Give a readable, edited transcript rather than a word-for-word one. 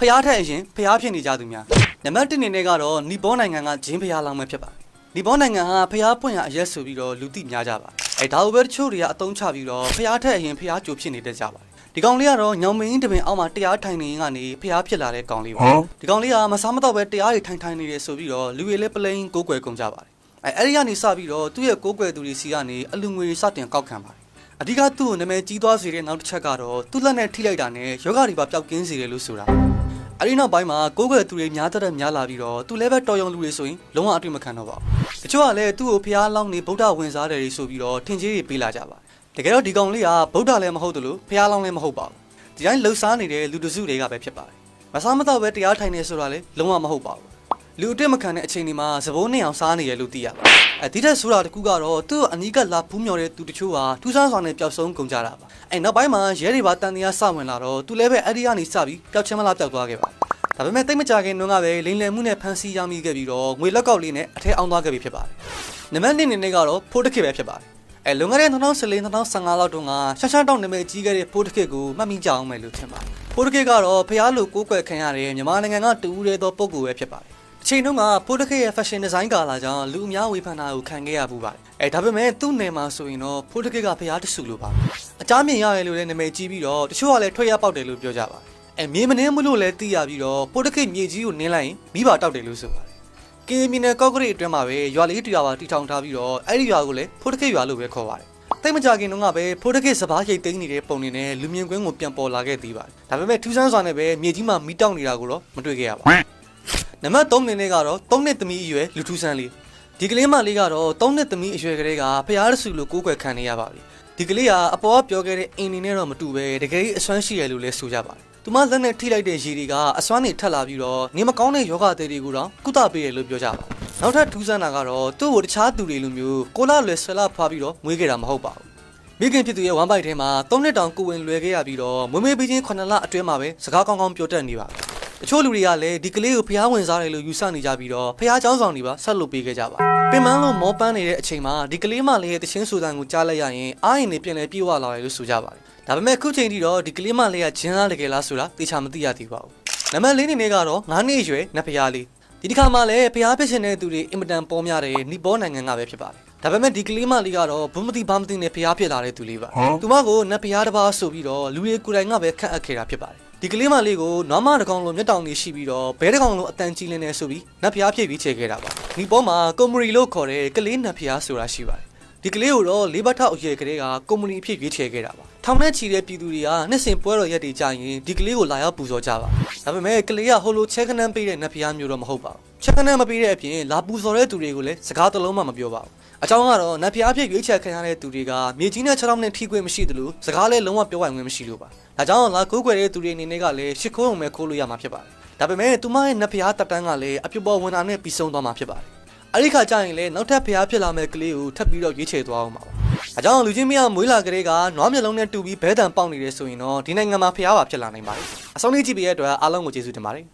ဖျားထက်အရင်ဖျားဖြစ်နေကြသူများနံပါတ်1အနေနဲ့ကတော့နီပေါနိုင်ငံကဂျင်းဖျားလောင်းပဲဖြစ်ပါတယ်နီပေါနိုင်ငံဟာဖျားပွင့်ရအရက်ဆိုပြီးတော့လူသိများကြပါဒါကိုပဲတချို့တွေကအသုံးချပြီးတော့ဖျားထက်အရင်ဖျားကြိုဖြစ်နေတတ်ကြပါတယ်ဒီကောင်လေးကတော့ညောင်မင်းတပင်အောက်မှာတရားထိုင်နေရင်ကနေဖျားဖြစ်လာတဲ့ကောင်လေးပါဒီကောင်လေးကမစားမတော့ပဲတရားတွေထိုင်နေတယ်ဆိုပြီးတော့လူတွေလည်းပလိန်ကိုးကွယ်ကုန်ကြပါတယ်အဲ့ဒီကနေစပြီးတော့သူ့ရဲ့ကိုးကွယ်သူတွေစီကနေအလူငွေစတင်ကောက်ခံပါတယ်အဓိကသူ့ကိုနာမည်ကြီးသွားစေတဲ့နောက်တစ်ချက်ကတော့သူ့လက်နဲ့ထိလိုက်တာနဲ့ယောဂတွေပါပျောက်ကင်းစေတယ်လို့ဆိုတာအဲ့ဒီနောက်ပိုင်းမှာကိုးကွယ်သူတွေများတဲ့များလာပြီးတော့သူလည်းပဲတော်ရုံလူတွေဆိုရင်လုံးဝအတွေ့မခံတော့ပါဘူးတချို့ကလည်းသူ့ကိုဖျားလောင်းနေဗုဒ္ဓဝင်စားတယ်ဆိုပြီးတော့ထင်ကြီးတွေပေးလာကြပါတယ်တကယ်တော့ဒီကောင်လေးကဗုဒ္ဓလည်းမဟုတ်တယ်လို့ဖျားလောင်းလည်းမဟုတ်ပါဘူးဒီတိုင်းလှုပ်ရှားနေတဲ့လူတစုတွေကပဲဖြစ်ပါတယ်မစားမတော့ပဲတရားထိုင်နေဆိုတာလည်းလုံးဝမဟုတ်ပါဘူးလူအတွေ့မခံတဲ့အချိန်ဒီမှာသဘိုးနဲ့အောင်စားနေရလို့သိရပါတယ်ဒီထက်ဆိုတာတခုကတော့သူ့အနီးကလာဖူးမြော်တဲ့သူတချို့ဟာထူးဆန်းစွာနဲ့ပျောက်ဆုံးကုန်ကြတာပါနောက်ပိုင်းမှာရဲတွေပါတန်တရားစဝင်လာတော့သူလည်းပဲအဲ့ဒီကနေစပြီးပျောက်ချင်းမလားပျောက်သွားခဲ့ပါတယ်ဒါပေမဲ့တိတ်မကြခင်တုန်းကပဲလိန်လယ်မှုနဲ့ဖမ်းဆီးရမိခဲ့ပြီးတော့ငွေလက်ကောက်လေးနဲ့အထက်အောင်သွားခဲ့ပြီဖြစ်ပါတယ်နံပါတ်1အနေနဲ့ကတော့ဖိုးတစ်ခေတ်ပဲဖြစ်ပါတယ်လွန်ခဲ့တဲ့2014-2015လောက်တုန်းကရှာတောင်းနာမည်ကြီးခဲ့တဲ့ဖိုးတစ်ခေတ်ကိုမှတ်မိကြအောင်မယ်လို့ထင်ပါတယ်ဖိုးတစ်ခေတ်ကတော့ဖျားလိုကိုးကွယ်ခံရတဲ့မြန်မာနိုင်ငံကတူဦးတဲ့သောပုဂ္ဂိုလ်ပဲဖြစ်ပါတယ်အချိန်တုန်းကဖိုးတစ်ခေတ်ရဲ့ fashion design ကာလာကြောင့်လူအများဝေဖန်တာကိုခံခဲ့ရပူပါတယ်ဒါပေမဲ့သူ့နယ်မှာဆိုရင်တော့ဖိုးတစ်ခေတ်ကဖျားတဆူလို့ပါအကြမ်းမြင်ရတယ်လို့လည်းနာမည်ကြီးပြီးတော့တချို့ကလည်းထွက်ရပေါက်တယ်လို့ပြောကြပါတယ်မြေမနှင်းမလို့လည်းသိရပြီးတော့ဖိုးတစ်ခေတ်မြေကြီးကိုနင်းလိုက်ရင်မိဘတောက်တယ်လို့ဆိုပါတယ်ကင်းမီနယ်ကော့ကရိတ်အတွင်းမှာပဲရွာလေးတူရွာပါတီထောင်ထားပြီးတော့အဲ့ဒီရွာကိုလည်းဖိုးတစ်ခေတ်ရွာလို့ပဲခေါ်ပါတယ်တိတ်မကြခင်တုန်းကပဲဖိုးတစ်ခေတ်စပားရိတ်သိမ်းနေတဲ့ပုံတွေနဲ့လူမြင်ကွင်းကိုပြန်ပေါ်လာခဲ့သေးပါတယ်ဒါပေမဲ့ထူးဆန်းစွာနဲ့ပဲမြေကြီးမှာမီးတောက်နေတာကိုတော့မတွေ့ခဲ့ရပါဘူးနံပါတ်3အနေနဲ့ကတော့3နှစ်သမီးအရွယ်လူထူးဆန်းလေးဒီကလေးမလေးကတော့3နှစ်သမီးအရွယ်ကလေးကဖျားရစုလို့ကိုးကွယ်ခံနေရပါပြီဒီကလေးကအပေါ်ကပြောခဲ့တဲ့အင်းနေနဲ့တော့မတူပဲတကယ်အစွမ်းရှိရလို့လည်းဆိုကြပါတယ်သူမလက်နဲ့ထိလိုက်တဲ့ရေတွေကအစွမ်းတွေထက်လာပြီးတော့နေမကောင်းတဲ့ယောဂသေးတွေကိုတော့ကုသပေးတယ်လို့ပြောကြပါတယ်နောက်ထပ်ထူးဆန်းတာကတော့သူ့ကိုတခြားသူတွေလိုမျိုးကိုလာလွယ်ဆွဲလာဖွာပြီးတော့မွေးခဲ့တာမဟုတ်ပါဘူးမိခင်ဖြစ်သူရဲ့ဝမ်းပိုက်ထဲမှာ3နှစ်တောင်ကိုဝင်လွယ်ခဲ့ရပြီးတော့မွေးမေးပြီးချင်း9လအတွင်းမှာပဲစကားကောင်းကောင်းပြောတတ်နေပါပြီတချို့လူတွေကလည်းဒီကလေးကိုဖျားဝင်စားတယ်လို့ယူဆနေကြပြီးတော့ဖျားเจ้าဆောင်တွေပါဆက်လုပ်ပေးခဲ့ကြပါပင်မလို့မောပန်းနေတဲ့အချိန်မှာဒီကလေးမလေးရဲ့တချင်းဆူတန်ကိုကြားလိုက်ရရင်အားရင်နဲ့ပြန်လဲပြေးဝလာတယ်လို့ဆိုကြပါတယ်ဒါပေမဲ့ခုချိန်ထိတော့ဒီကလေးမလေးကဂျင်းသားတကယ်လားဆိုတာသိချာမသိရသေးပါဘူးနံပါတ်4အနေနဲ့ကတော့9နှစ်အရွယ်နတ်ဖျားလေးဒီတစ်ခါမှလည်းဖျားဖြစ်ရှင်တဲ့သူတွေအင်မတန်ပေါ်များတဲ့နီပေါနိုင်ငံကပဲဖြစ်ပါတယ်ဒါပေမဲ့ဒီကလေးမလေးကတော့ဘုံမတိဘာမတိနဲ့ဖျားဖြစ်လာတဲ့သူလေးပါသူမကိုနတ်ဖျားတစ်ပါးဆိုပြီးတော့လူတွေကိုယ်တိုင်ကပဲခန့်အပ်ခဲ့တာဖြစ်ပါတယ်ဒီကလေးမလေးကိုနွားမတကောင်လိုမျက်တောင်လေးရှိပြီးတော့ဘဲတကောင်လိုအတန်ကြီးလင်းနေဆိုပြီးနတ်ဖျားဖြစ်ပြီးချေခဲ့တာပါဒီပေါ်မှာကွန်မရီလို့ခေါ်တဲ့ကလေးနတ်ဖျားဆိုတာရှိပါတယ်ဒီကလေးကိုတော့လေးဘတ်ထောက်အရွယ်ကလေးကကွန်မရီဖြစ်ရွေးချယ်ခဲ့တာပါထောင်နဲ့ချီတဲ့ပြည်သူတွေကနှစ်စဉ်ပွဲတော်ရက်တွေကြာရင်ဒီကလေးကိုလာရောက်ပူဇော်ကြပါဒါပေမဲ့ကလေးကဟိုလိုချဲခနန်းပေးတဲ့နတ်ဖျားမျိုးတော့မဟုတ်ပါဘူးချဲခနန်းမပေးတဲ့အပြင်လာပူဇော်တဲ့သူတွေကိုလည်းစကားတစ်လုံးမှမပြောပါဘူးအကြောင်းကတော့နတ်ဖျားဖြစ်ရွေးချယ်ခံရတဲ့သူတွေကမြေကြီးနဲ့6ထောင်နဲ့ထိခွင့်မရှိသလိုစကားလည်းလုံးဝပြောပိုင်ခွင့်မရှိလို့ပါဒါကြောင့်လာကိုးကွယ်တဲ့သူတွေအနေနဲ့ကလည်းရှစ်ခိုးုံပဲခိုးလို့ရမှာဖြစ်ပါတယ်ဒါပေမဲ့သူမရဲ့နတ်ဖျားတပ်တန်းကလည်းအပြူပေါ်ဝင်တာနဲ့ပြီးဆုံးသွားမှာဖြစ်ပါတယ်အဲ့ဒီခါကျရင်လည်းနောက်ထပ်ဖျားဖြစ်လာမဲ့ကလေးကိုထပ်ပြီးတော့ရွေးချယ်သွားအောင်ပါအကြောင်းလူချင်းမရမွေးလာကလေးကနွားမျက်လုံးနဲ့တူပြီးဘဲတံပေါက်နေတယ်ဆိုရင်တော့ဒီနိုင်ငံမှာဖျားပါဖြစ်လာနိုင်ပါတယ်အဆုံးလေးကြည့်ပေးရတဲ့အတွက်အားလုံးကိုကျေးဇူးတင်ပါတယ်